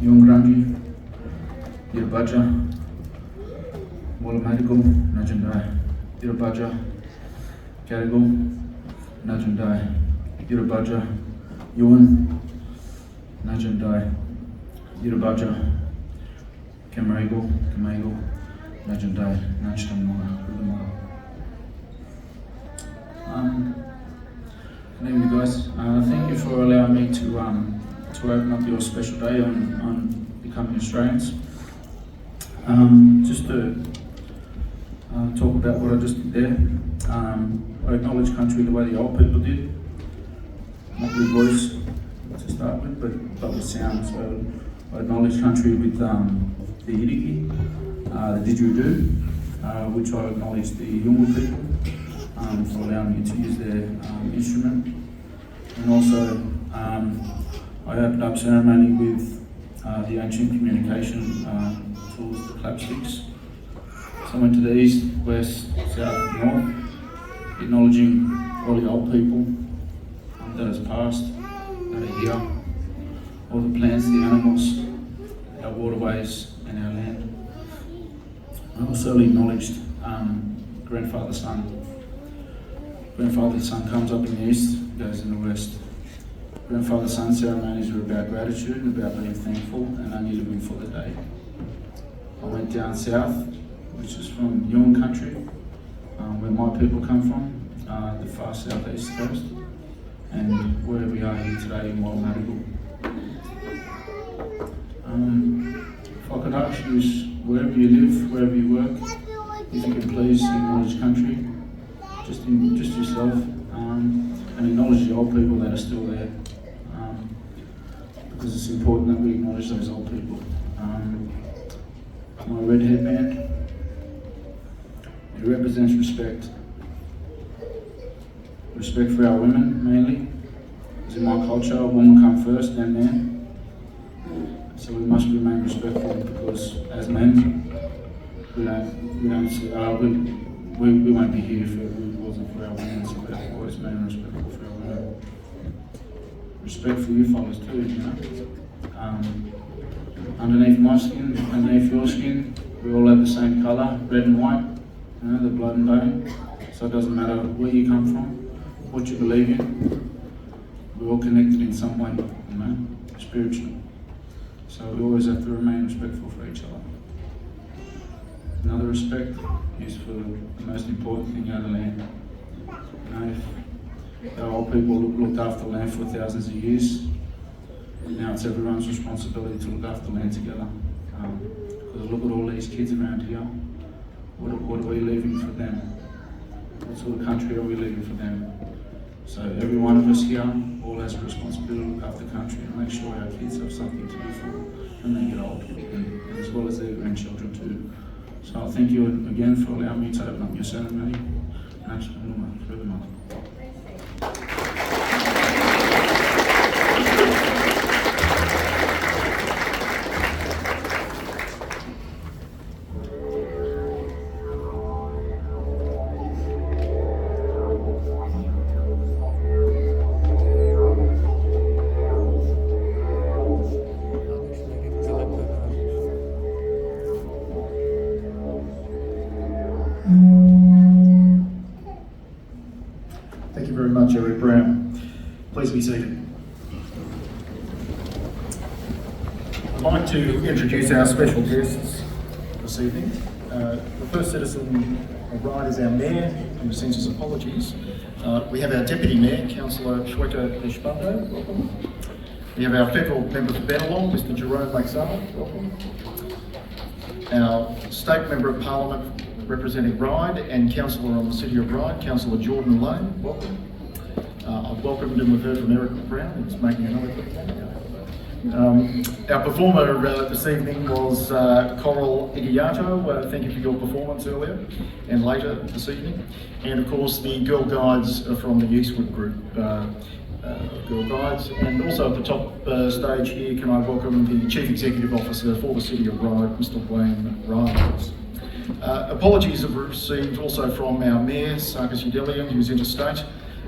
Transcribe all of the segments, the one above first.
Yungrangi, Yirabaja, Walamadigal, Najandai, Yirabaja, Gadigal, Najandai, Yirabaja, Yuan, Najandai, Yirabaja, Kamarigal, Najandai, Najtamura, Rudamara. Good evening, guys. Thank you for allowing me to open up your special day on becoming Australians. Just to talk about what I just did there. I acknowledge country the way the old people did, not with voice to start with, but with sound. So I acknowledge country with the Iriki, the didgeridoo, which I acknowledge the Yolngu people for allowing me to use their instrument. And also I opened up ceremony with the ancient communication tools, the clapsticks. So I went to the east, west, south, north, acknowledging all the old people that has passed, that are here, all the plants, the animals, our waterways and our land. I also acknowledged grandfather son. Grandfather son comes up in the east, goes in the west. Grandfather son ceremonies are about gratitude and about being thankful and only living for the day. I went down south, which is from Yuan country, where my people come from, the far southeast coast, and where we are here today in Walamadigal. If I could ask you, wherever you live, wherever you work, if you could please acknowledge country, just yourself, and acknowledge the old people that are still there, because it's important that we acknowledge those old people. My red headband, it represents respect. Respect for our women, mainly. Because in my culture, women come first, then men. So we must remain respectful, because as men, we won't be here if it wasn't for our women, so we have to always remain respectful for our women. Respect for you fellas too, you know. Underneath my skin, underneath your skin, we all have the same colour, red and white, you know, the blood and bone. So it doesn't matter where you come from, what you believe in, we're all connected in some way, you know, spiritually. So we always have to remain respectful for each other. Another respect is for the most important thing out of the land. You know, if our old people looked after the land for thousands of years, now it's everyone's responsibility to look after the land together. Because look at all these kids around here. What are we leaving for them? What sort of country are we leaving for them? So every one of us here all has a responsibility to look after the country and make sure our kids have something to do for when they get old, and as well as their grandchildren too. So I thank you again for allowing me to open up your ceremony. Thank you very much, Eric Brown. Please be seated. I'd like to introduce our special guests this evening. The first citizen of Ryde is our Mayor, who sends his apologies. We have our Deputy Mayor, Councillor Shweta Deshpando, welcome. We have our Federal Member for Bennelong, Mr Jerome Maxana, welcome. Our State Member of Parliament representing Ryde and Councillor on the City of Ryde, Councillor Jordan Lane, welcome. I've welcomed and we've heard from Eric Brown, who's making another quick Our performer this evening was Coral Igiato. Thank you for your performance earlier and later this evening. And of course the Girl Guides from the Eastwood Group, Girl Guides. And also at the top stage here, can I welcome the Chief Executive Officer for the City of Ryde, Mr Wayne Ryde. Apologies have received also from our Mayor, Sarkis Udelian, who's interstate,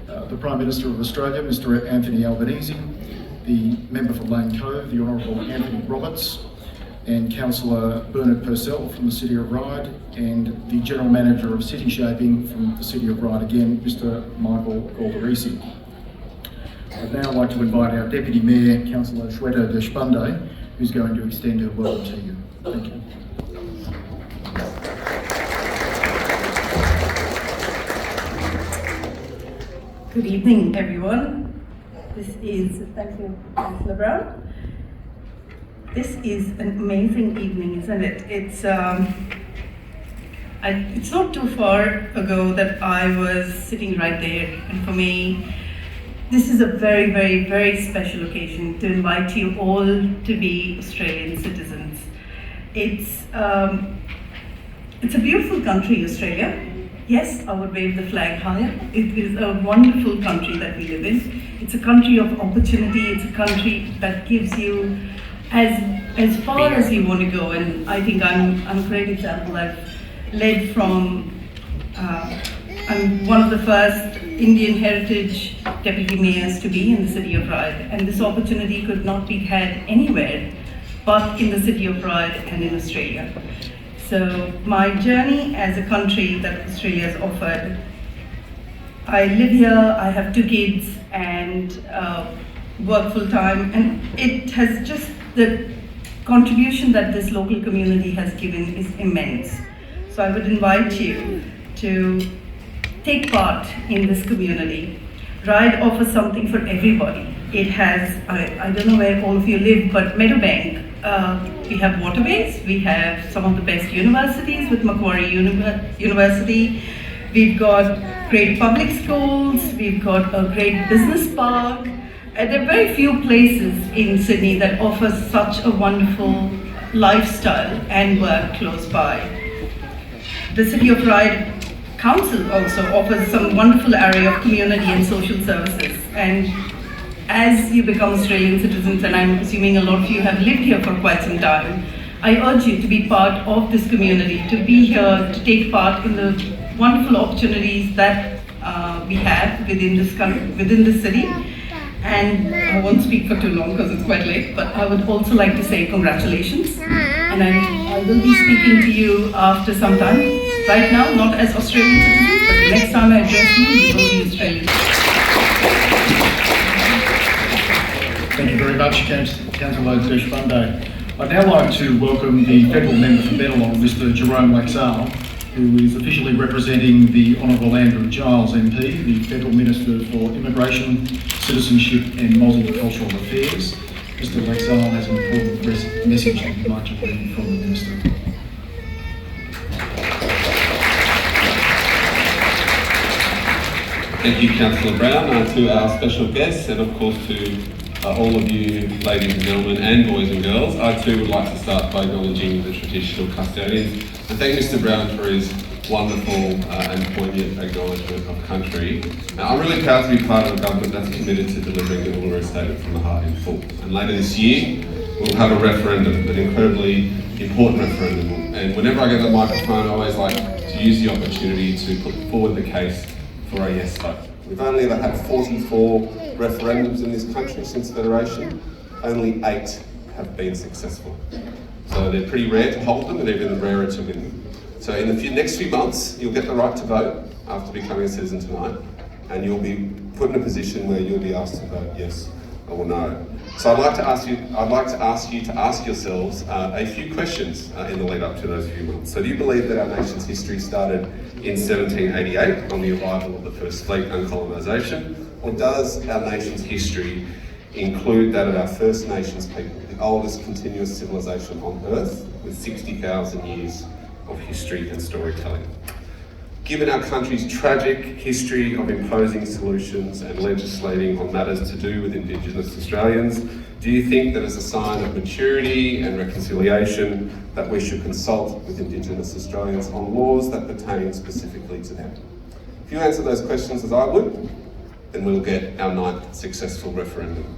the Prime Minister of Australia, Mr Anthony Albanese, the member for Lane Cove, the Honourable Anthony Roberts, and Councillor Bernard Purcell from the City of Ryde, and the General Manager of City Shaping from the City of Ryde again, Mr Michael Galdarisi. I'd now like to invite our Deputy Mayor, Councillor Shweta Deshpande, who's going to extend her welcome to you. Thank you. Good evening, everyone. Thank you, Councillor Brown. This is an amazing evening, isn't it? It's not too far ago that I was sitting right there, and for me, this is a very, very, very special occasion to invite you all to be Australian citizens. It's a beautiful country, Australia. Yes, I would wave the flag higher. It is a wonderful country that we live in. It's a country of opportunity. It's a country that gives you as far as you want to go. And I think I'm a great example. I've led from, I'm one of the first Indian heritage deputy mayors to be in the City of Ryde. And this opportunity could not be had anywhere but in the City of Ryde and in Australia. So my journey as a country that Australia has offered, I live here, I have 2 kids and work full time, and it has just, the contribution that this local community has given is immense. So I would invite you to take part in this community. Ryde offers something for everybody. It has, I don't know where all of you live, but Meadowbank, we have waterways, we have some of the best universities with Macquarie University, we've got great public schools, we've got a great business park, and there are very few places in Sydney that offer such a wonderful lifestyle and work close by. The City of Ryde Council also offers some wonderful area of community and social services, and as you become Australian citizens, and I'm assuming a lot of you have lived here for quite some time, I urge you to be part of this community, to be here, to take part in the wonderful opportunities that we have within this city. And I won't speak for too long because it's quite late, but I would also like to say congratulations. And I will be speaking to you after some time. Right now, not as Australian citizens, but the next time I address you, you will be Australian. Thank you very much, Councillor Deshpande. I'd now like to welcome the Federal Member for Bennelong, Mr Jerome Laxale, who is officially representing the Honourable Andrew Giles MP, the Federal Minister for Immigration, Citizenship and Multicultural Affairs. Mr Laxale has an important message that he'd like to read from the Minister. Thank you, Councillor Brown, to our special guests, and of course to all of you, ladies and gentlemen, and boys and girls. I too would like to start by acknowledging the traditional custodians and thank Mr Brown for his wonderful and poignant acknowledgement of country. Now, I'm really proud to be part of a government that's committed to delivering the Uluru Statement from the Heart in full. And later this year, we'll have a referendum, an incredibly important referendum. And whenever I get the microphone, I always like to use the opportunity to put forward the case for a yes vote. We've only ever had 44 referendums in this country since Federation. Only 8 have been successful. So they're pretty rare to hold them and even rarer to win them. So in the next few months, you'll get the right to vote after becoming a citizen tonight, and you'll be put in a position where you'll be asked to vote yes or no. So I'd like to ask you to ask yourselves a few questions in the lead up to those few months. So do you believe that our nation's history started in 1788 on the arrival of the first fleet and colonisation? Or does our nation's history include that of our First Nations people, the oldest continuous civilization on Earth with 60,000 years of history and storytelling? Given our country's tragic history of imposing solutions and legislating on matters to do with Indigenous Australians, do you think that as a sign of maturity and reconciliation that we should consult with Indigenous Australians on laws that pertain specifically to them? If you answer those questions as I would, then we'll get our 9th successful referendum.